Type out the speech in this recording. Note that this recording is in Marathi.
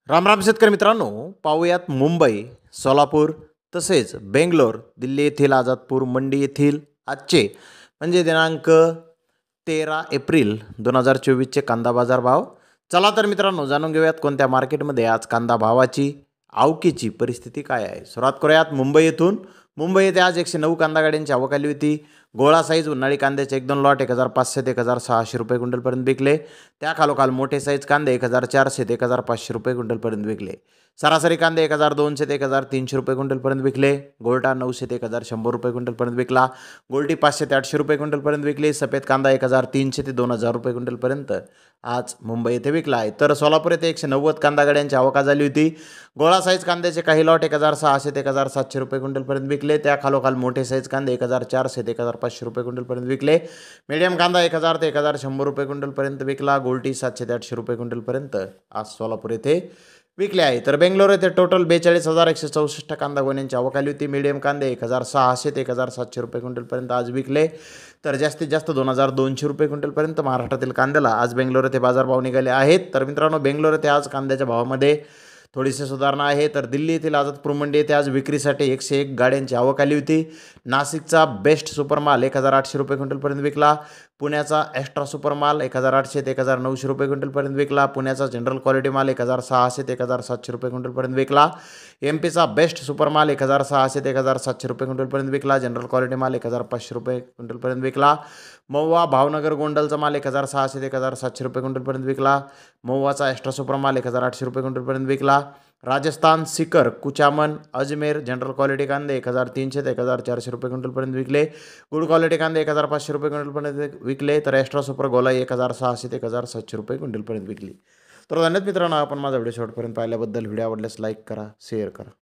राम राम शेतकरी मित्रांनो, पाहूयात मुंबई, सोलापूर तसेच बेंगलोर, दिल्ली येथील आझादपूर मंडी येथील आजचे म्हणजे दिनांक 13 एप्रिल 2024चे कांदा बाजार भाव. चला तर मित्रांनो, जाणून घेऊयात कोणत्या मार्केटमध्ये आज कांदा भावाची आवकीची परिस्थिती काय आहे. सुरुवात करूयात मुंबई येथून. मुंबई येथे आज 109 कांदा गाड्यांची आवक आली होती. गोळा साईज उन्हाळी कांद्याचे 1-2 लॉट 1500 ते 1600 रुपये क्विंटलपर्यंत विकले. त्या खालोखाल मोठे साईज कांदे 1400 ते 1500 रुपये क्विंटलपर्यंत विकले. सरासरी कांदे 1200 ते 1300 रुपये क्विंटलपर्यंत विकले. गोल्टा 900 ते 1100 रुपये क्विंटलपर्यंत विकला. गोल्टी 500 ते 800 रुपये क्विंटलपर्यंत विकली. सफेद कांदा 1300 ते 2000 रुपये क्विंटलपर्यंत आज मुंबई येथे विकला आहे. तर सोलापूर येथे 190 कांदा गाड्यांची आवक झाली होती. गोळा साईज कांद्याचे काही लॉट 1600 ते 1700 रुपये क्विंटलपर्यंत विकले. त्या खालोखाल मोठे साईज कांदे 1400 ते 1500 रुपये क्विंटलपर्यंत विकले. मीडियम कांदा 1000 ते 1100 रुपये क्विंटलपर्यंत विकला. गोल्टी 700 ते 800 रुपये क्विंटलपर्यंत आज सोलापूर येथे विकले आहे. तर बेंगलोर येथे टोटल 42,164 कांदा गोण्यांची आवक आली होती. मीडियम कांदे 1600 ते 1700 रुपये क्विंटलपर्यंत आज विकले. तर जास्तीत जास्त 2200 रुपये क्विंटलपर्यंत महाराष्ट्रातील कांद्याला आज बेंगलोर येथे बाजारभाव निघाले आहेत. तर मित्रांनो, बेंगलोर येथे आज कांद्याच्या भावामध्ये थोडीशी सुधारणा आहे. तर दिल्ली येथील आझादपूर मंडी येथे आज विक्रीसाठी 101 गाड्यांची आवक आली होती. नाशिकचा बेस्ट सुपरमाल 1800 रुपये क्विंटलपर्यंत विकला. पुण्याचा एक्स्ट्रा सुपरमाल 1800 ते 1900 रुपये क्विंटलपर्यंत विकला. पुण्याचा जनरल क्वालिटी माल 1600 ते 1700 रुपये क्विंटलपर्यंत विकला. एमपीचा बेस्ट सुपरमाल 1600 ते 1700 रुपये क्विंटलपर्यंत विकला. जनरल क्वालिटी माल 1500 रुपये क्विंटलपर्यंत विकला. महुवा भावनगर गोंडलचा माल 1600 ते 1700 रुपये क्विंटलपर्यंत विकला. महुवाचा एक्स्ट्रा सुपरमाल 1800 रुपये क्विंटलपर्यंत विकला. राजस्थान सीकर कुचामन अजमेर जनरल क्वालिटी कांदे 1300 ते 1400 रुपये क्विंटलपर्यंत विकले. गुड क्वालिटी कांदे 1500 रुपये क्विंटलपर्यंत विकले. तर एक्स्ट्रा सुपर गोलाई 1600 ते 1700 रुपये क्विंटलपर्यंत विकली. तर धन्यवाद मित्रांनो, आपण माझा व्हिडिओ शेवटपर्यंत पाहिल्याबद्दल. व्हिडिओ आवडल्यास लाईक करा, शेअर करा.